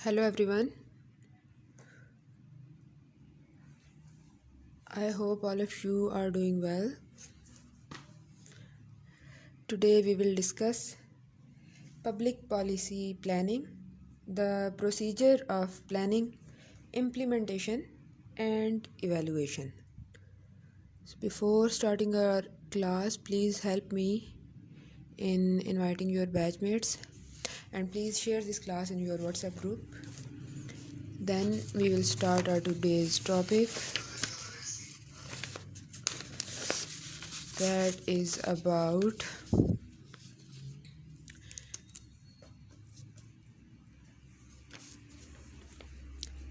Hello everyone. I hope all of you are doing well. Today we will discuss public policy planning, the procedure of planning, implementation and evaluation. So before starting our class, please help me in inviting your batchmates and please share this class in your WhatsApp group. Then we will start our today's topic, that is about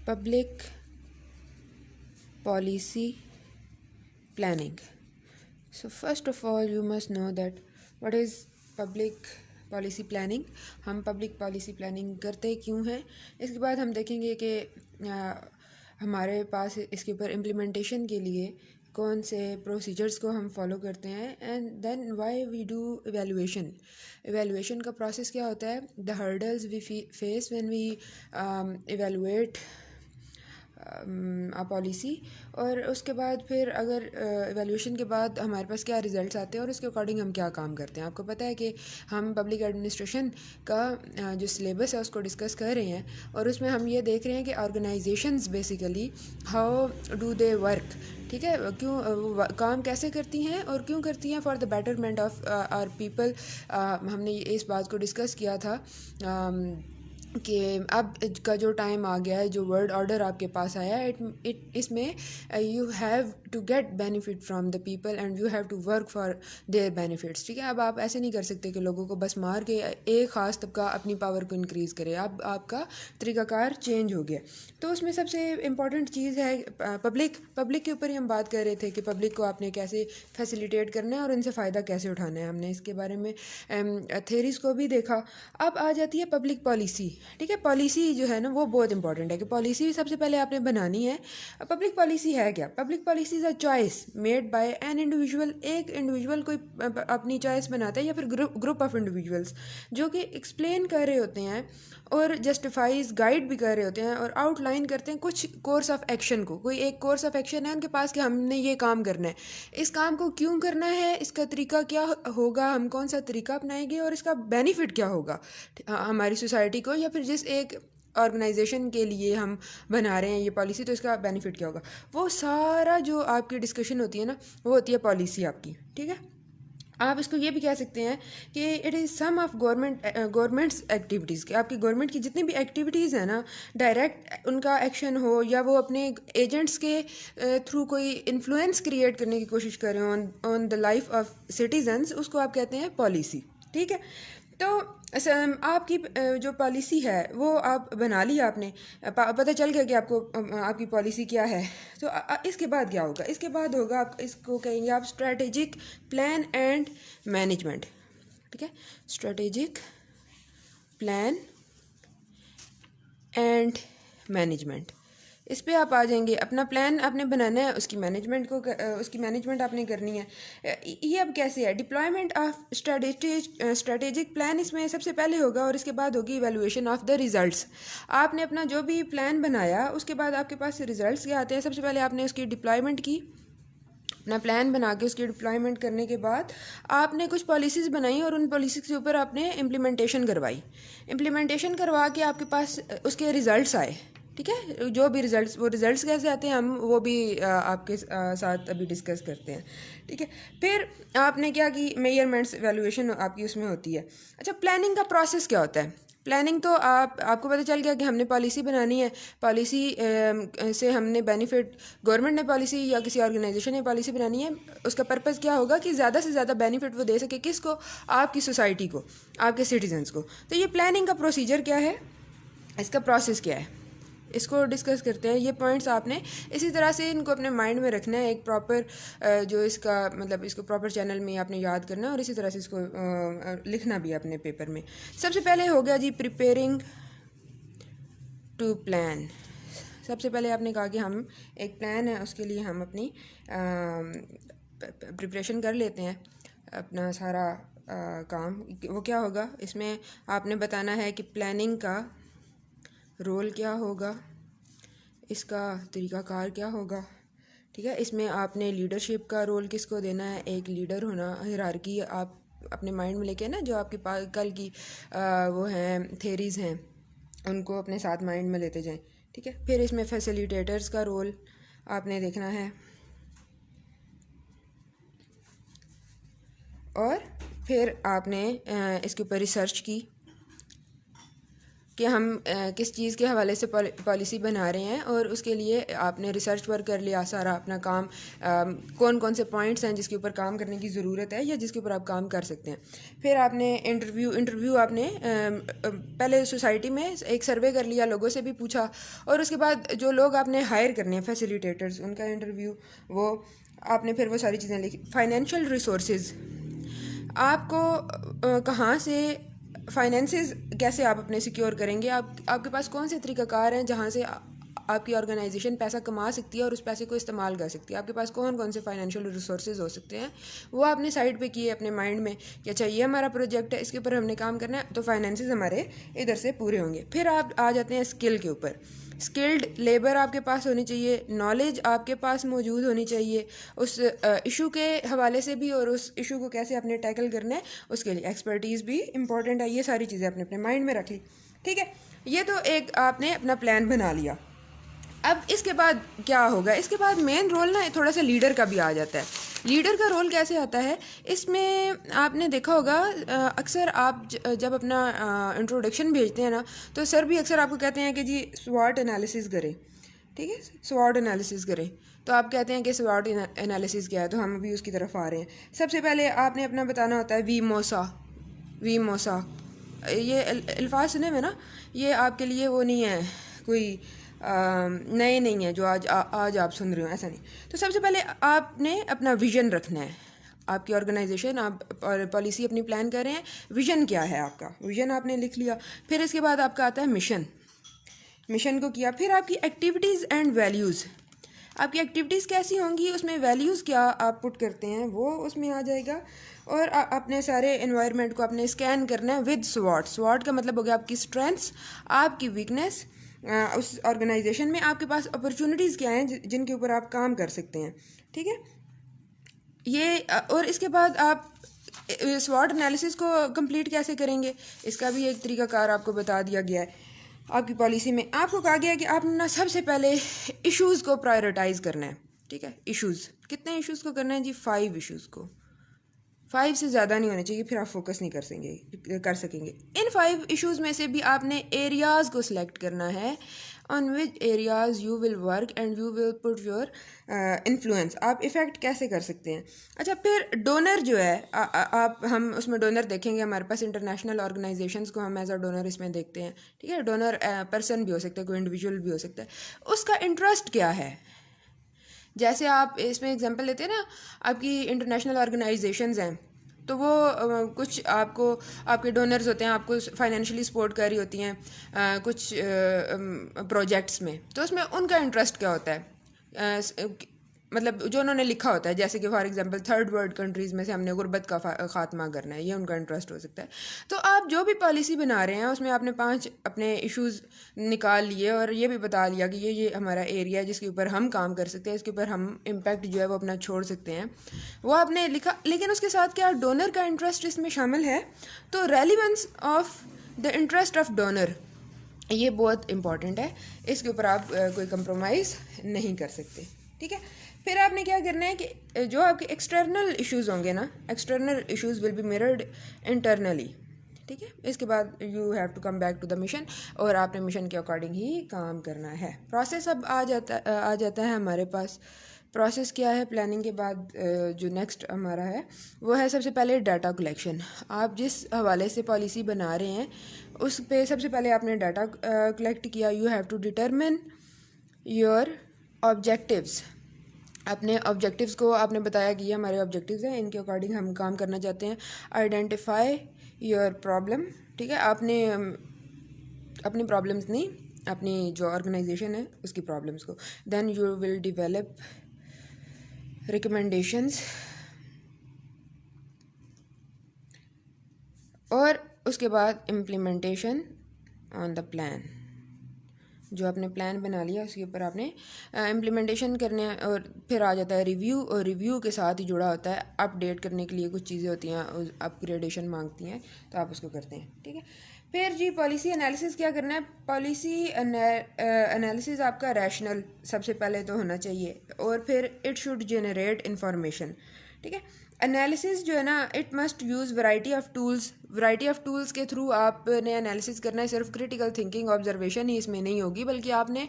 public policy planning. So first of all you must know that what is public policy planning. हम public policy planning करते क्यों हैं, इसके बाद हम देखेंगे कि हमारे पास इसके ऊपर इम्प्लीमेंटेशन के लिए कौन से प्रोसीजर्स को हम फॉलो करते हैं, and then why we do evaluation का प्रोसेस क्या होता है, the hurdles we face when we evaluate policy, और उसके बाद फिर अगर एवेल्यूशन के बाद हमारे पास क्या रिजल्ट्स आते हैं और उसके अकॉर्डिंग हम क्या काम करते हैं. आपको पता है कि हम पब्लिक एडमिनिस्ट्रेशन का जो सिलेबस है उसको डिस्कस कर रहे हैं, और उसमें हम ये देख रहे हैं कि organisations basically how do they work. ठीक है, क्यों काम कैसे करती हैं और क्यों करती हैं, for the betterment of our people. हमने इस बात को डिस्कस किया था कि अब का जो टाइम आ गया है, जो वर्ल्ड ऑर्डर आपके पास आया है, इसमें you have to get benefit from the people and you have to work for their benefits. ठीक है, अब आप ऐसे नहीं कर सकते कि लोगों को बस मार के एक ख़ास तबका अपनी पावर को इंक्रीज़ करे. अब आपका तरीक़ाकार चेंज हो गया. तो उसमें सबसे इम्पॉर्टेंट चीज़ है पब्लिक के ऊपर ही हम बात कर रहे थे कि पब्लिक को आपने कैसे फैसिलिटेट करना है और इनसे फ़ायदा कैसे उठाना है. हमने इसके बारे में थेरीज़ को भी देखा. अब आ जाती है पब्लिक पॉलिसी. ठीक है, पॉलिसी जो है ना वो बहुत इंपॉर्टेंट है कि पॉलिसी सबसे पहले आपने बनानी है. पब्लिक पॉलिसी है क्या? Public policy is a choice made by an individual. एक इंडिविजुअल कोई अपनी चॉइस बनाता है या फिर ग्रुप ऑफ इंडिविजुअल्स जो कि एक्सप्लेन कर रहे होते हैं और जस्टिफाइज गाइड भी कर रहे होते हैं और आउटलाइन करते हैं कुछ कोर्स ऑफ एक्शन को. कोई एक कोर्स ऑफ एक्शन है उनके पास कि हमने ये काम करना है, इस काम को क्यों करना है, इसका तरीका क्या होगा, हम कौन सा तरीका अपनाएंगे और इसका बेनिफिट क्या होगा हमारी सोसाइटी को, या फिर जिस एक ऑर्गेनाइजेशन के लिए हम बना रहे हैं ये पॉलिसी, तो इसका बेनिफिट क्या होगा. वो सारा जो आपकी डिस्कशन होती है ना वो होती है पॉलिसी आपकी. ठीक है, आप इसको ये भी कह सकते हैं कि it is some of governments activities. कि आपकी गवर्नमेंट की जितनी भी एक्टिविटीज़ हैं ना, डायरेक्ट उनका एक्शन हो या वो अपने एजेंट्स के थ्रू कोई इन्फ्लुएंस क्रिएट करने की कोशिश करें on the life of citizens, उसको आप कहते हैं पॉलिसी. ठीक है, तो आपकी जो पॉलिसी है वो आप बना ली आपने, पता चल गया कि आपको आपकी पॉलिसी क्या है. तो इसके बाद क्या होगा, इसके बाद होगा आप इसको कहेंगे आप स्ट्रेटेजिक प्लान एंड मैनेजमेंट. ठीक है, स्ट्रेटेजिक प्लान एंड मैनेजमेंट. इस पे आप आ जाएंगे. अपना प्लान आपने बनाना है, उसकी मैनेजमेंट आपने करनी है. ये अब कैसे है, डिप्लॉयमेंट ऑफ स्ट्रेटेजिक प्लान इसमें सबसे पहले होगा और इसके बाद होगी इवैल्यूएशन ऑफ द रिजल्ट्स. आपने अपना जो भी प्लान बनाया उसके बाद आपके पास रिजल्ट्स क्या आते हैं. सबसे पहले आपने उसकी डिप्लॉयमेंट की, अपना प्लान बना के उसकी डिप्लॉयमेंट करने के बाद आपने कुछ पॉलिसीज़ बनाई और उन पॉलिसीज़ के ऊपर आपने इम्प्लीमेंटेशन करवा के आपके पास उसके रिज़ल्ट्स आए. ठीक है, जो भी रिज़ल्ट्स कैसे आते हैं हम वो भी आपके साथ अभी डिस्कस करते हैं. ठीक है, फिर आपने क्या की, मेजरमेंट्स वैल्यूएशन आपकी उसमें होती है. अच्छा, प्लानिंग का प्रोसेस क्या होता है. प्लानिंग तो आपको पता चल गया कि हमने पॉलिसी बनानी है. पॉलिसी से हमने बेनिफिट, गवर्नमेंट ने पॉलिसी या किसी ऑर्गेनाइजेशन ने पॉलिसी बनानी है, उसका पर्पज़ क्या होगा कि ज़्यादा से ज़्यादा बेनिफिट वो दे सके. किसको? आपकी सोसाइटी को, आपके सिटीजन्स को. तो ये प्लानिंग का प्रोसीजर क्या है, इसका प्रोसेस क्या है, इसको डिस्कस करते हैं. ये पॉइंट्स आपने इसी तरह से इनको अपने माइंड में रखना है. एक प्रॉपर जो इसका मतलब इसको प्रॉपर चैनल में आपने याद करना है और इसी तरह से इसको लिखना भी है अपने पेपर में. सबसे पहले हो गया जी प्रिपेयरिंग टू प्लान. सबसे पहले आपने कहा कि हम एक प्लान है उसके लिए हम अपनी प्रिपरेशन कर लेते हैं. अपना सारा काम वो क्या होगा, इसमें आपने बताना है कि प्लानिंग का रोल क्या होगा, इसका तरीक़ाकार क्या होगा। ठीक है, इसमें आपने लीडरशिप का रोल किसको देना है, एक लीडर होना, हायरार्की आप अपने माइंड में लेके ना, जो आपके पास कल की वो हैं थेरीज़ हैं उनको अपने साथ माइंड में लेते जाएं। ठीक है, फिर इसमें फैसिलिटेटर्स का रोल आपने देखना है, और फिर आपने इसके ऊपर रिसर्च की कि हम किस चीज़ के हवाले से पॉलिसी बना रहे हैं, और उसके लिए आपने रिसर्च वर्क कर लिया सारा अपना काम, कौन कौन से पॉइंट्स हैं जिसके ऊपर काम करने की ज़रूरत है या जिसके ऊपर आप काम कर सकते हैं। फिर आपने इंटरव्यू आपने पहले सोसाइटी में एक सर्वे कर लिया, लोगों से भी पूछा, और उसके बाद जो लोग आपने हायर करने हैं फैसिलिटेटर्स, उनका इंटरव्यू, वो आपने फिर वो सारी चीज़ें लिखी। फाइनेंशियल रिसोर्सेज, आपको कहाँ से फाइनेंसेस कैसे आप अपने सिक्योर करेंगे, आपके पास कौन से तरीक़ाकार हैं जहाँ से आपकी ऑर्गेनाइजेशन पैसा कमा सकती है और उस पैसे को इस्तेमाल कर सकती है, आपके पास कौन कौन से फाइनेंशियल रिसोर्सेज हो सकते हैं, वो आपने साइड पे किए अपने माइंड में कि अच्छा ये हमारा प्रोजेक्ट है, इसके ऊपर हमने काम करना है, तो फाइनेंसेस हमारे इधर से पूरे होंगे। फिर आप आ जाते हैं स्किल के ऊपर। स्किल्ड लेबर आपके पास होनी चाहिए, नॉलेज आपके पास मौजूद होनी चाहिए उस इशू के हवाले से भी, और उस इशू को कैसे आपने टैकल करना है उसके लिए एक्सपर्टीज़ भी इंपॉर्टेंट है। ये सारी चीज़ें आपने अपने माइंड में रख ली। ठीक है, ये तो एक आपने अपना प्लान बना लिया। अब इसके बाद क्या होगा, इसके बाद मेन रोल ना थोड़ा सा लीडर का भी आ जाता है। लीडर का रोल कैसे आता है, इसमें आपने देखा होगा अक्सर आप जब अपना इंट्रोडक्शन भेजते हैं ना, तो सर भी अक्सर आपको कहते हैं कि जी स्वॉट एनालिसिस करें। ठीक है, स्वॉट एनालिसिस करें, तो आप कहते हैं कि स्वॉट एनालिसिस क्या है, तो हम अभी उसकी तरफ आ रहे हैं। सबसे पहले आपने अपना बताना होता है वी मोसा, ये अल्फाज सुने में ना, ये आपके लिए वो नहीं है कोई नए नहीं है जो आज आप सुन रहे हो, ऐसा नहीं। तो सबसे पहले आपने अपना विज़न रखना है, आपकी ऑर्गेनाइजेशन आप पॉलिसी अपनी प्लान कर रहे हैं, विज़न क्या है आपका, विज़न आपने लिख लिया। फिर इसके बाद आपका आता है मिशन को किया। फिर आपकी एक्टिविटीज़ एंड वैल्यूज़, आपकी एक्टिविटीज़ कैसी होंगी, उसमें वैल्यूज़ क्या आप पुट करते हैं वो उसमें आ जाएगा। और अपने सारे इन्वायरमेंट को आपने स्कैन करना है विद स्वॉट का मतलब हो गया आपकी स्ट्रेंथ्स, आपकी वीकनेस, उस ऑर्गेनाइजेशन में आपके पास अपॉर्चुनिटीज़ क्या हैं जिनके ऊपर आप काम कर सकते हैं। ठीक है, ये और इसके बाद आप स्वॉट एनालिसिस को कंप्लीट कैसे करेंगे, इसका भी एक तरीकाकार आपको बता दिया गया है। आपकी पॉलिसी में आपको कहा गया है कि आपने ना सबसे पहले इश्यूज़ को प्रायोरिटाइज़ करना है। ठीक है, इश्यूज़ कितने इश्यूज़ को करना है जी, 5 इश्यूज़ को, 5 से ज़्यादा नहीं होने चाहिए, फिर आप फोकस नहीं कर सकेंगे। इन 5 इश्यूज़ में से भी आपने एरियाज़ को सिलेक्ट करना है, on which areas you will work and you will put your influence, आप इफ़ेक्ट कैसे कर सकते हैं। अच्छा, फिर डोनर जो है आप हम उसमें डोनर देखेंगे, हमारे पास इंटरनेशनल ऑर्गेनाइजेशंस को हम एज अ डोनर इसमें देखते हैं। ठीक है, डोनर पर्सन भी हो सकता है, कोई इंडिविजुअल भी हो सकता है, उसका इंटरेस्ट क्या है। जैसे आप इसमें एग्जांपल लेते हैं ना, आपकी इंटरनेशनल ऑर्गेनाइजेशंस हैं, तो वो कुछ आपको आपके डोनर्स होते हैं, आपको फाइनेंशियली सपोर्ट कर रही होती हैं कुछ प्रोजेक्ट्स में, तो उसमें उनका इंटरेस्ट क्या होता है, मतलब जो उन्होंने लिखा होता है, जैसे कि for example third world countries में से हमने गुर्बत का खात्मा करना है, ये उनका इंटरेस्ट हो सकता है। तो आप जो भी पॉलिसी बना रहे हैं उसमें आपने 5 अपने इश्यूज़ निकाल लिए और ये भी बता लिया कि ये हमारा एरिया है जिसके ऊपर हम काम कर सकते हैं, इसके ऊपर हम इम्पैक्ट जो है वो अपना छोड़ सकते हैं, वो आपने लिखा। लेकिन उसके साथ क्या डोनर का इंटरेस्ट इसमें शामिल है, तो relevance of the interest of donor, ये बहुत इंपॉर्टेंट है, इसके ऊपर आप कोई कंप्रोमाइज़ नहीं कर सकते। ठीक है, फिर आपने क्या करना है कि जो आपके एक्सटर्नल इश्यूज़ होंगे ना, external issues will be mirrored internally. ठीक है, इसके बाद you have to come back to the mission, और आपने मिशन के अकॉर्डिंग ही काम करना है। प्रोसेस अब आ जाता है हमारे पास। प्रोसेस क्या है प्लानिंग के बाद, जो नेक्स्ट हमारा है वो है सबसे पहले डाटा कलेक्शन। आप जिस हवाले से पॉलिसी बना रहे हैं उस पे सबसे पहले आपने डाटा कलेक्ट किया। You have to determine your objectives, अपने ऑब्जेक्टिव्स को आपने बताया कि ये हमारे ऑब्जेक्टिव्स हैं, इनके अकॉर्डिंग हम काम करना चाहते हैं। आइडेंटिफाई योर प्रॉब्लम, ठीक है, आपने अपनी प्रॉब्लम्स नहीं, अपनी जो ऑर्गेनाइजेशन है उसकी प्रॉब्लम्स को। Then you will develop recommendations, और उसके बाद इम्प्लीमेंटेशन ऑन द प्लान। जो आपने प्लान बना लिया उसके ऊपर आपने इम्प्लीमेंटेशन करने हैं। और फिर आ जाता है रिव्यू, और रिव्यू के साथ ही जुड़ा होता है अपडेट करने के लिए कुछ चीज़ें होती हैं, अपग्रेडेशन मांगती हैं, तो आप उसको करते हैं। ठीक है, फिर जी पॉलिसी एनालिसिस क्या करना है। पॉलिसी एनालिसिस आपका रैशनल सबसे पहले तो होना चाहिए, और फिर इट शुड जनरेट इंफॉर्मेशन। ठीक है, एनालिसिस जो है ना, it must use variety of tools के थ्रू आपने एनालिसिस करना है। सिर्फ क्रिटिकल थिंकिंग ऑब्जर्वेशन ही इसमें नहीं होगी, बल्कि आपने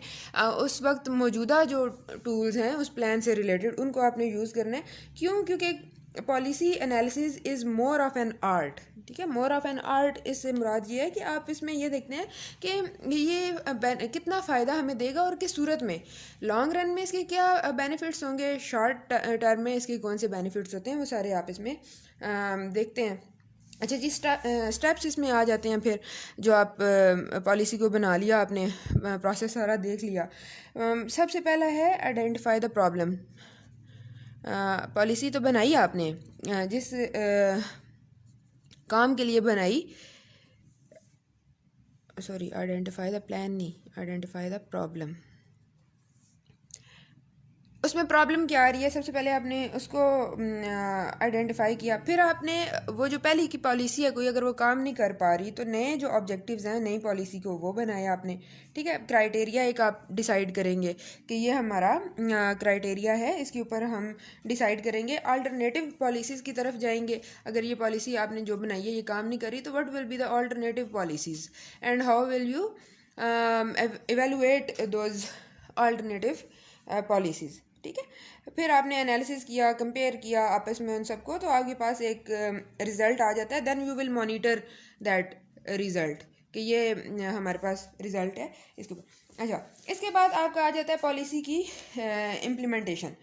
उस वक्त मौजूदा जो टूल्स हैं उस प्लान से रिलेटेड उनको आपने यूज़ करना है। क्यों? क्योंकि policy analysis is more of an art. ठीक है, मोर ऑफ एन आर्ट, इससे मुराद ये है कि आप इसमें ये देखते हैं कि ये कितना फ़ायदा हमें देगा और किस सूरत में, लॉन्ग रन में इसके क्या बेनिफिट्स होंगे, शॉर्ट टर्म में इसके कौन से बेनिफिट्स होते हैं, वो सारे आप इसमें देखते हैं। अच्छा जी, स्टेप्स इसमें आ जाते हैं। फिर जो आप पॉलिसी को बना लिया आपने, प्रोसेस सारा देख लिया। सबसे पहला है आइडेंटिफाई द प्रॉब्लम। पॉलिसी तो बनाई आपने, जिस काम के लिए बनाई, सॉरी आइडेंटिफाई द प्लान नहीं, आइडेंटिफाई द प्रॉब्लम। उसमें प्रॉब्लम क्या आ रही है, सबसे पहले आपने उसको आइडेंटिफाई किया। फिर आपने वो जो पहले की पॉलिसी है कोई अगर वो काम नहीं कर पा रही, तो नए जो ऑब्जेक्टिव्स हैं नई पॉलिसी को वो बनाया आपने। ठीक है, क्राइटेरिया एक आप डिसाइड करेंगे कि ये हमारा क्राइटेरिया है, इसके ऊपर हम डिसाइड करेंगे। अल्टरनेटिव पॉलिसीज़ की तरफ जाएंगे। अगर ये पॉलिसी आपने जो बनाई है ये काम नहीं करी, तो what will be the alternative policies and how will you evaluate those alternative policies. ठीक है, फिर आपने एनालिसिस किया, कंपेयर किया आपस में उन सबको, तो आपके पास एक रिज़ल्ट आ जाता है। Then you will monitor that result कि ये हमारे पास रिज़ल्ट है इसके ऊपर। अच्छा, इसके बाद आपका आ जाता है पॉलिसी की इम्प्लीमेंटेशन।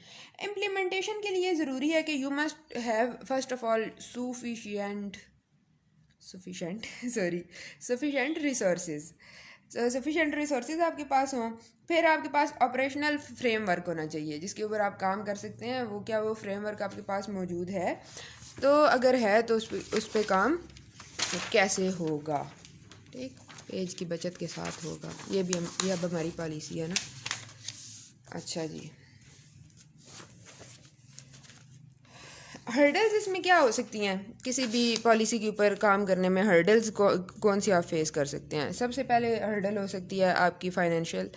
इम्प्लीमेंटेशन के लिए ज़रूरी है कि you must have first of all sufficient resources. Sufficient resources आपके पास हों। फिर आपके पास ऑपरेशनल फ्रेमवर्क होना चाहिए जिसके ऊपर आप काम कर सकते हैं। वो क्या, वो फ्रेमवर्क आपके पास मौजूद है? तो अगर है तो उस पर काम कैसे होगा? ठीक, पेज की बचत के साथ होगा। ये भी ये अब हमारी पॉलिसी है ना। अच्छा जी, हर्डल्स इसमें क्या हो सकती हैं? किसी भी पॉलिसी के ऊपर काम करने में हर्डल्स कौन सी आप फेस कर सकते हैं? सबसे पहले हर्डल हो सकती है आपकी फाइनेंशियल।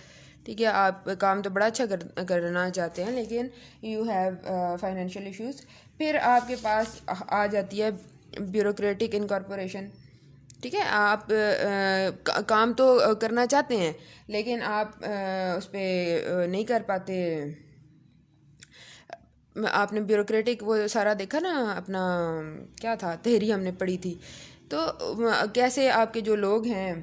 ठीक है, आप काम तो बड़ा अच्छा करना चाहते हैं लेकिन यू हैव फाइनेंशियल इश्यूज। फिर आपके पास आ जाती है ब्यूरोक्रेटिक इनकॉर्पोरेशन। ठीक है, आप काम तो करना चाहते हैं लेकिन आप उस पर नहीं कर पाते। आपने ब्यूरोक्रेटिक वो सारा देखा ना अपना, क्या था, तहरी हमने पढ़ी थी। तो कैसे आपके जो लोग हैं,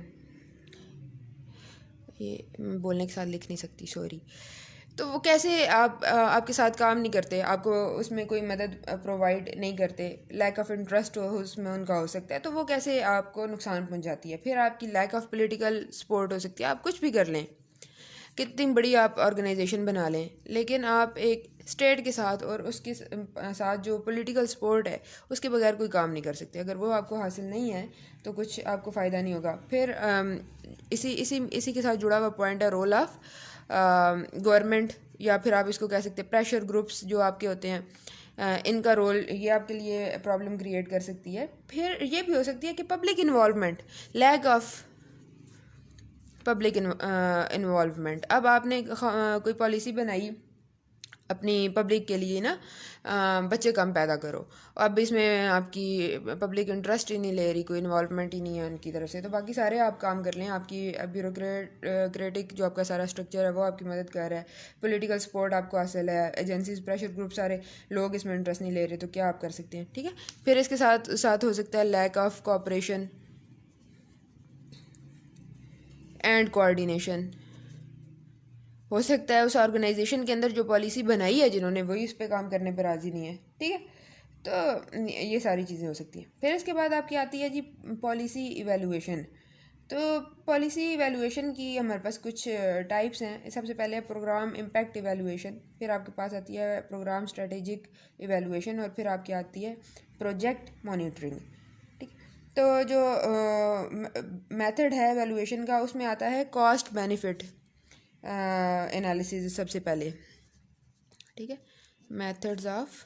ये बोलने के साथ लिख नहीं सकती, सॉरी। तो वो कैसे आपके साथ काम नहीं करते, आपको उसमें कोई मदद प्रोवाइड नहीं करते, लैक ऑफ इंटरेस्ट हो उसमें उनका हो सकता है, तो वो कैसे आपको नुकसान पहुंचाती है। फिर आपकी लैक ऑफ पॉलिटिकल सपोर्ट हो सकती है। आप कुछ भी कर लें, कितनी बड़ी आप ऑर्गेनाइजेशन बना लें, लेकिन आप एक स्टेट के साथ और उसके साथ जो पॉलिटिकल सपोर्ट है उसके बगैर कोई काम नहीं कर सकते। अगर वो आपको हासिल नहीं है तो कुछ आपको फ़ायदा नहीं होगा। फिर इसी इसी इसी के साथ जुड़ा हुआ पॉइंट है रोल ऑफ गवर्नमेंट, या फिर आप इसको कह सकते हैं प्रेशर ग्रुप्स जो आपके होते हैं। इनका रोल ये आपके लिए प्रॉब्लम क्रिएट कर सकती है। फिर ये भी हो सकती है कि public involvement, lack of public involvement. अब आपने कोई पॉलिसी बनाई अपनी पब्लिक के लिए ना, बच्चे कम पैदा करो, अब इसमें आपकी पब्लिक इंटरेस्ट ही नहीं ले रही, कोई इन्वॉल्वमेंट ही नहीं है उनकी तरफ से, तो बाकी सारे आप काम कर लें। आपकी ब्यूरोक्रेटिक जो आपका सारा स्ट्रक्चर है वो आपकी मदद कर रहा है, पॉलिटिकल सपोर्ट आपको हासिल है, एजेंसीज, प्रेशर ग्रुप, सारे लोग इसमें इंटरेस्ट नहीं ले रहे, तो क्या आप कर सकते हैं? ठीक है, फिर इसके साथ साथ हो सकता है lack of cooperation and coordination. हो सकता है उस ऑर्गेनाइजेशन के अंदर जो पॉलिसी बनाई है जिन्होंने, वही उस पर काम करने पर राज़ी नहीं है। ठीक है, तो ये सारी चीज़ें हो सकती हैं। फिर इसके बाद आपकी आती है जी पॉलिसी इवैल्यूएशन। तो पॉलिसी इवैल्यूएशन की हमारे पास कुछ टाइप्स हैं। सबसे पहले है प्रोग्राम इम्पैक्ट इवैल्यूएशन, फिर आपके पास आती है प्रोग्राम स्ट्रेटेजिक इवैल्यूएशन, और फिर आपकी आती है प्रोजेक्ट मॉनिटरिंग। ठीक, तो जो मेथड है इवैल्यूएशन का उसमें आता है कॉस्ट बेनिफिट एनालिसिस सबसे पहले, ठीक है। मेथड्स ऑफ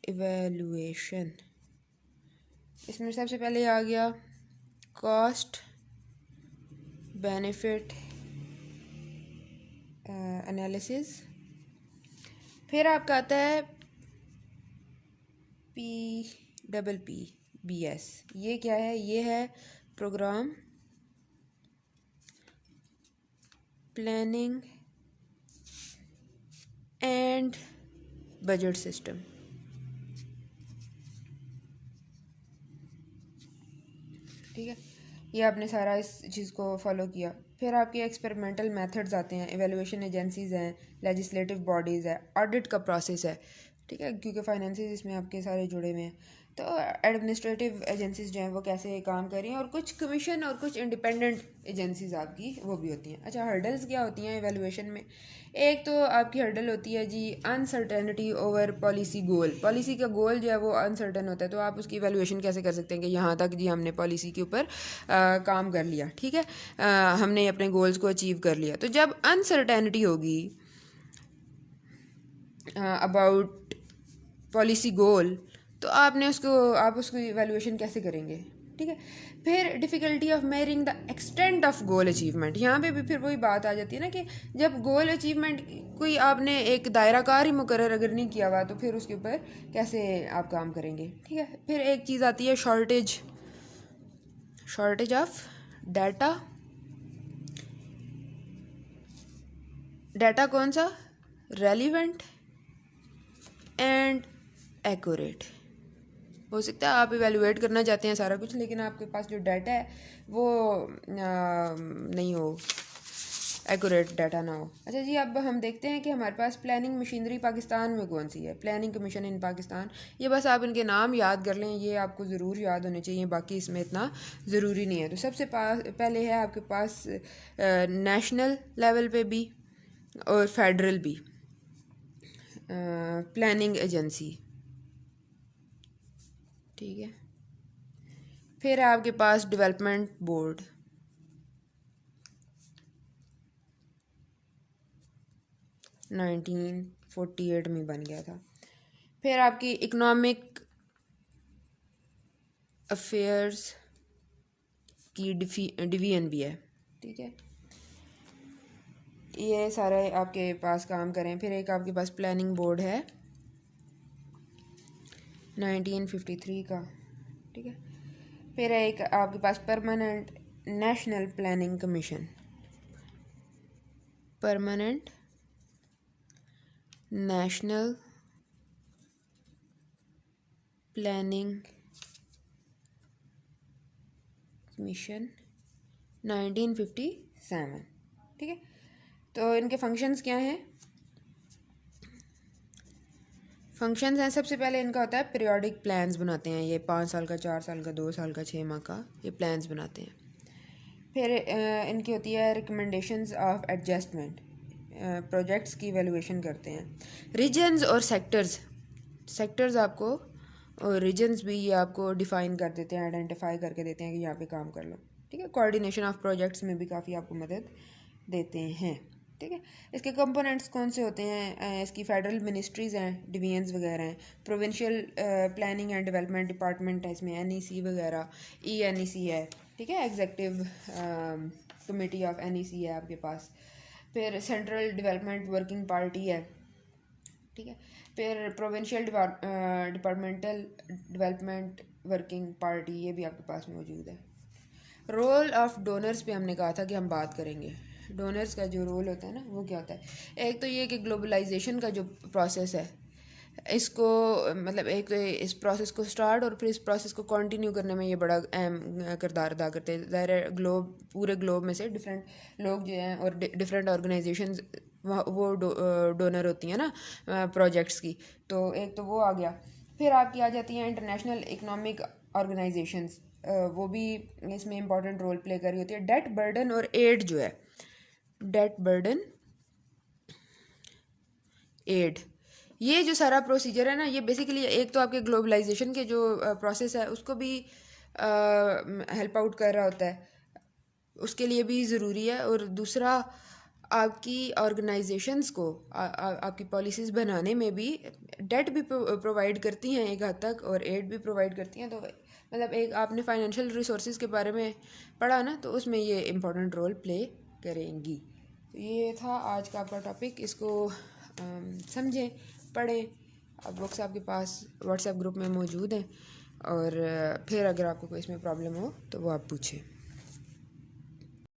इवेलुएशन, इसमें सबसे पहले आ गया कॉस्ट बेनिफिट एनालिसिस। फिर आपका आता है PPPBS। ये क्या है? ये है program planning and budget system, ठीक है। ये आपने सारा इस चीज़ को फॉलो किया। फिर आपके एक्सपेरिमेंटल मेथड्स आते हैं, एवेलुएशन एजेंसीज़ हैं, लेजिस्लेटिव बॉडीज़ है, ऑडिट का प्रोसेस है, ठीक है, क्योंकि फाइनेंसेस इसमें आपके सारे जुड़े हुए हैं। तो एडमिनिस्ट्रेटिव एजेंसीज जो हैं वो कैसे काम कर रही हैं, और कुछ कमीशन और कुछ इंडिपेंडेंट एजेंसीज आपकी वो भी होती हैं। अच्छा, हर्डल्स क्या होती हैं एवेलुएशन में? एक तो आपकी हर्डल होती है जी अनसर्टेनिटी ओवर पॉलिसी गोल। पॉलिसी का गोल जो है वो अनसर्टेन होता है, तो आप उसकी एवेलुएशन कैसे कर सकते हैं कि यहाँ तक जी हमने पॉलिसी के ऊपर काम कर लिया, ठीक है, हमने अपने गोल्स को अचीव कर लिया। तो जब अनसर्टेनिटी होगी अबाउट पॉलिसी गोल, तो आप उसको इवेलुएशन कैसे करेंगे, ठीक है। फिर difficulty of measuring the extent of goal achievement. यहाँ पे भी फिर वही बात आ जाती है ना कि जब गोल अचीवमेंट कोई आपने एक दायराकार ही मुकर्रर अगर नहीं किया हुआ, तो फिर उसके ऊपर कैसे आप काम करेंगे, ठीक है। फिर एक चीज़ आती है शॉर्टेज ऑफ डाटा। डाटा कौन सा? Relevant and accurate. हो सकता है आप इवेलुएट करना चाहते हैं सारा कुछ, लेकिन आपके पास जो डाटा है वो नहीं हो, एक्यूरेट डाटा ना हो। अच्छा जी, अब हम देखते हैं कि हमारे पास प्लानिंग मशीनरी पाकिस्तान में कौन सी है। प्लानिंग कमीशन इन पाकिस्तान, ये बस आप इनके नाम याद कर लें, ये आपको ज़रूर याद होने चाहिए, बाकी इसमें इतना ज़रूरी नहीं है। तो सबसे पहले है आपके पास नेशनल लेवल पे भी और फेडरल भी प्लानिंग एजेंसी, ठीक है। फिर है आपके पास डेवलपमेंट बोर्ड, 1948 में बन गया था। फिर आपकी इकोनॉमिक अफेयर्स की डिवीजन भी है, ठीक है। ये सारे आपके पास काम करें। फिर एक आपके पास प्लानिंग बोर्ड है 1953 का, ठीक है। फिर एक आपके पास permanent national planning commission, permanent national planning commission 1957, ठीक है। तो इनके फंक्शंस क्या हैं? फंक्शंस हैं, सबसे पहले इनका होता है पीरियोडिक प्लान्स बनाते हैं, ये 5 साल का, 4 साल का, 2 साल का, 6 माह का ये प्लान्स बनाते हैं। फिर इनकी होती है रिकमेंडेशंस ऑफ एडजस्टमेंट, प्रोजेक्ट्स की वैल्यूएशन करते हैं। रीजन्स और सेक्टर्स आपको और रीजन्स भी ये आपको डिफ़ाइन कर देते हैं, आइडेंटिफाई करके देते हैं कि यहाँ पे काम कर लो, ठीक है। कोऑर्डिनेशन ऑफ प्रोजेक्ट्स में भी काफ़ी आपको मदद देते हैं, ठीक है। इसके कंपोनेंट्स कौन से होते हैं? इसकी फेडरल मिनिस्ट्रीज़ हैं, डिवीजन्स वगैरह हैं, provincial planning and development department है इसमें, NEC वगैरह, ENEC है, ठीक है, एग्जेक्टिव कमेटी ऑफ NEC है आपके पास। फिर सेंट्रल डेवलपमेंट वर्किंग पार्टी है, ठीक है। फिर provincial departmental development working party, ये भी आपके पास मौजूद है। रोल ऑफ डोनर्स पे हमने कहा था कि हम बात करेंगे। डोनर्स का जो रोल होता है ना वो क्या होता है? एक तो ये कि ग्लोबलाइजेशन का जो प्रोसेस है इसको, मतलब एक तो इस प्रोसेस को स्टार्ट और फिर इस प्रोसेस को कंटिन्यू करने में ये बड़ा अहम किरदार अदा करते हैं। ज़ाहिर है पूरे ग्लोब में से डिफरेंट लोग जो हैं और डिफरेंट ऑर्गेनाइजेशंस वो डोनर होती हैं ना प्रोजेक्ट्स की, तो एक तो वो आ गया। फिर आपकी आ जाती हैं इंटरनेशनल इकोनॉमिक ऑर्गेनाइजेशंस, वो भी इसमें इम्पॉर्टेंट रोल प्ले कर रही होती है। डेट बर्डन और एड जो है, डेट बर्डन एड, ये जो सारा प्रोसीजर है ना, ये बेसिकली एक तो आपके ग्लोबलाइजेशन के जो प्रोसेस है उसको भी हेल्प आउट कर रहा होता है, उसके लिए भी ज़रूरी है। और दूसरा, आपकी ऑर्गेनाइजेशंस को आपकी पॉलिसीज़ बनाने में भी डेट भी प्रोवाइड करती हैं एक हद तक, और एड भी प्रोवाइड करती हैं। तो मतलब एक आपने फाइनेंशियल रिसोर्सेज के बारे में पढ़ा ना, तो उसमें ये इम्पोर्टेंट रोल प्ले करेंगी। तो ये था आज का आपका टॉपिक। इसको समझें, पढ़ें। अब बुक्स आपके पास व्हाट्सएप ग्रुप में मौजूद हैं, और फिर अगर आपको कोई इसमें प्रॉब्लम हो तो वो आप पूछें।